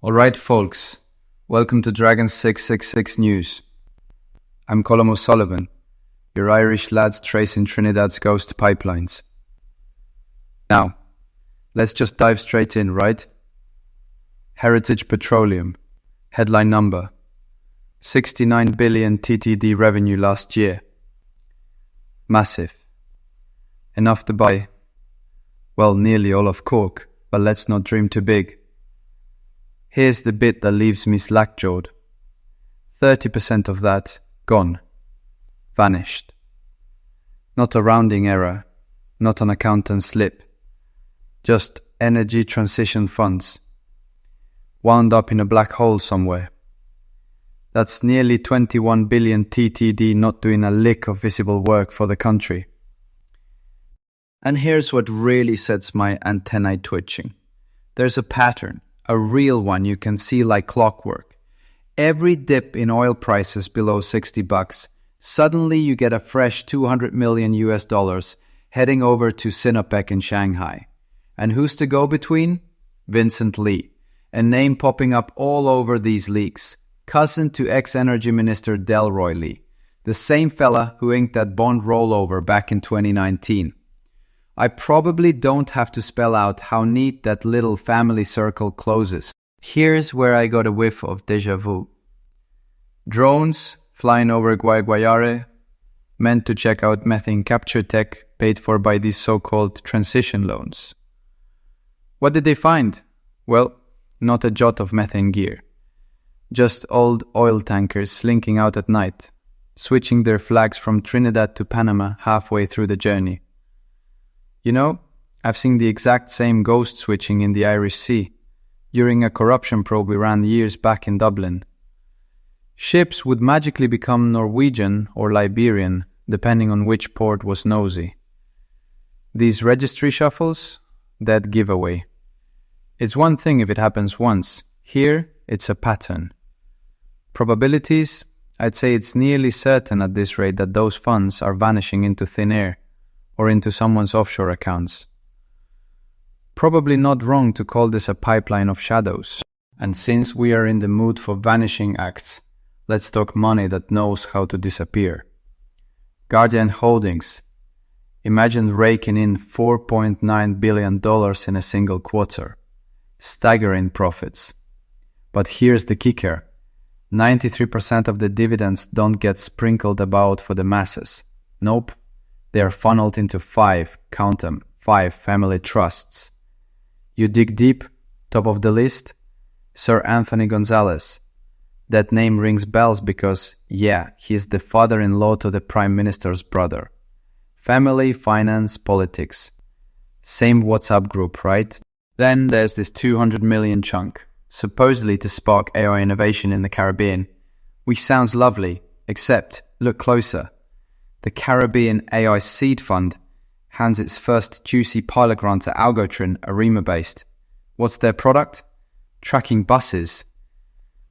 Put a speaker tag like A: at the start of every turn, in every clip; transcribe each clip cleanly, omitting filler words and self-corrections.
A: Alright folks, welcome to Dragon666 News. I'm Colm O'Sullivan, your Irish lads tracing Trinidad's ghost pipelines. Now, let's just dive straight in, right? Heritage Petroleum, headline number, 69 billion TTD revenue last year. Massive. Enough to buy, well, nearly all of Cork, but let's not dream too big. Here's the bit that leaves me slack-jawed. 30% of that, gone. Vanished. Not a rounding error, not an accountant's slip. Just energy transition funds. Wound up in a black hole somewhere. That's nearly 21 billion TTD not doing a lick of visible work for the country. And here's what really sets my antennae twitching. There's a pattern. A real one you can see like clockwork. Every dip in oil prices below $60, suddenly you get a fresh 200 million US dollars heading over to Sinopec in Shanghai. And who's the go-between? Vincent Lee, a name popping up all over these leaks. Cousin to ex-energy minister Delroy Lee, the same fella who inked that bond rollover back in 2019. I probably don't have to spell out how neat that little family circle closes. Here's where I got a whiff of déjà vu. Drones flying over Guayguayare, meant to check out methane capture tech paid for by these so-called transition loans. What did they find? Well, not a jot of methane gear. Just old oil tankers slinking out at night, switching their flags from Trinidad to Panama halfway through the journey. You know, I've seen the exact same ghost switching in the Irish Sea during a corruption probe we ran years back in Dublin. Ships would magically become Norwegian or Liberian, depending on which port was nosy. These registry shuffles? Dead giveaway. It's one thing if it happens once. Here, it's a pattern. Probabilities? I'd say it's nearly certain at this rate that those funds are vanishing into thin air, or into someone's offshore accounts. Probably not wrong to call this a pipeline of shadows. And since we are in the mood for vanishing acts, let's talk money that knows how to disappear. Guardian Holdings. Imagine raking in $4.9 billion in a single quarter. Staggering profits. But here's the kicker. 93% of the dividends don't get sprinkled about for the masses. Nope. They are funneled into count them, 5 family trusts. You dig deep, top of the list, Sir Anthony Gonzalez. That name rings bells because, yeah, he's the father-in-law to the Prime Minister's brother. Family, finance, politics. Same WhatsApp group, right? Then there's this 200 million chunk, supposedly to spark AI innovation in the Caribbean. Which sounds lovely, except, look closer. The Caribbean AI Seed Fund hands its first juicy pilot grant to Algotrin, Arima-based. What's their product? Tracking buses.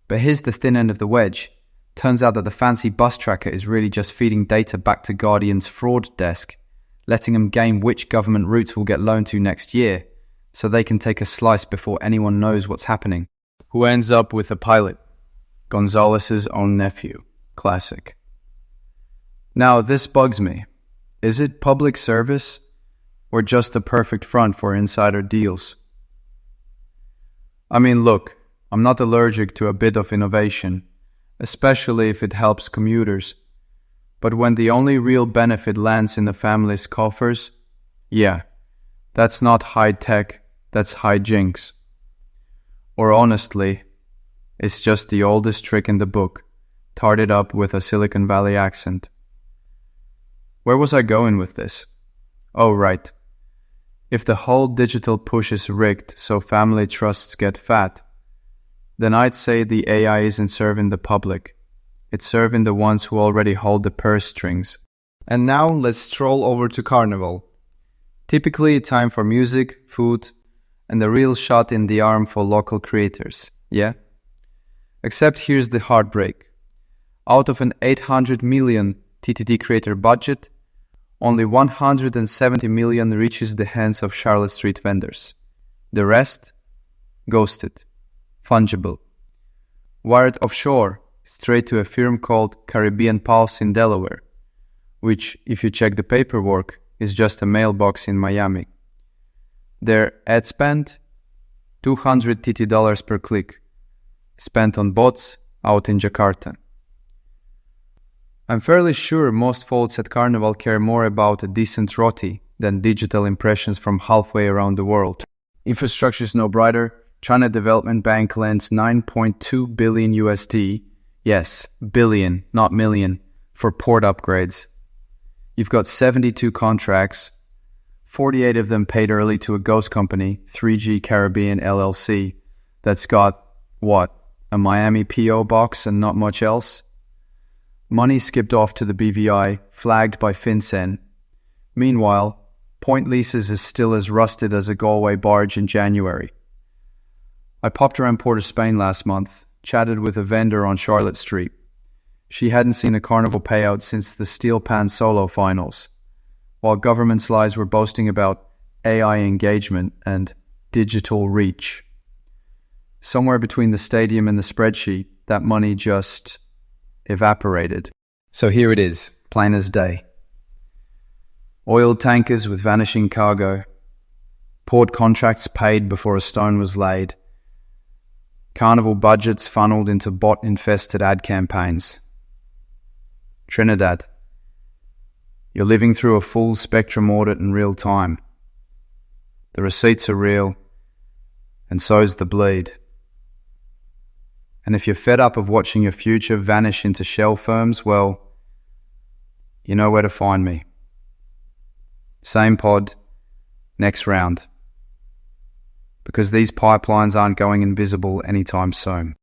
A: But here's the thin end of the wedge. Turns out that the fancy bus tracker is really just feeding data back to Guardian's fraud desk, letting them game which government routes will get loaned to next year, so they can take a slice before anyone knows what's happening. Who ends up with a pilot? Gonzalez's own nephew. Classic. Now, this bugs me. Is it public service or just a perfect front for insider deals? I mean, look, I'm not allergic to a bit of innovation, especially if it helps commuters. But when the only real benefit lands in the family's coffers, yeah, that's not high tech, that's high jinx. Or honestly, it's just the oldest trick in the book, tarted up with a Silicon Valley accent. Where was I going with this? Oh, right. If the whole digital push is rigged so family trusts get fat, then I'd say the AI isn't serving the public. It's serving the ones who already hold the purse strings. And now let's stroll over to Carnival. Typically a time for music, food, and a real shot in the arm for local creators, yeah? Except here's the heartbreak. Out of an 800 million TTD creator budget, only 170 million reaches the hands of Charlotte Street vendors. The rest? Ghosted. fungible. Wired offshore, straight to a firm called Caribbean Pulse in Delaware, which, if you check the paperwork, is just a mailbox in Miami. Their ad spend? $200 per click, spent on bots out in Jakarta. I'm fairly sure most folks at Carnival care more about a decent roti than digital impressions from halfway around the world. Infrastructure's no brighter. China Development Bank lends 9.2 billion USD, yes, billion, not million, for port upgrades. You've got 72 contracts, 48 of them paid early to a ghost company, 3G Caribbean LLC, that's got, what, a Miami PO box and not much else? Money skipped off to the BVI, flagged by FinCEN. Meanwhile, Point Leases is still as rusted as a Galway barge in January. I popped around Port of Spain last month, chatted with a vendor on Charlotte Street. She hadn't seen a Carnival payout since the Steel Pan Solo finals, while government's lies were boasting about AI engagement and digital reach. Somewhere between the stadium and the spreadsheet, that money just evaporated. So here it is, plain as day. Oil tankers with vanishing cargo, port contracts paid before a stone was laid, Carnival budgets funneled into bot-infested ad campaigns. Trinidad, you're living through a full spectrum audit in real time. The receipts are real, and so's the bleed. And if you're fed up of watching your future vanish into shell firms, well, you know where to find me. Same pod, next round. Because these pipelines aren't going invisible anytime soon.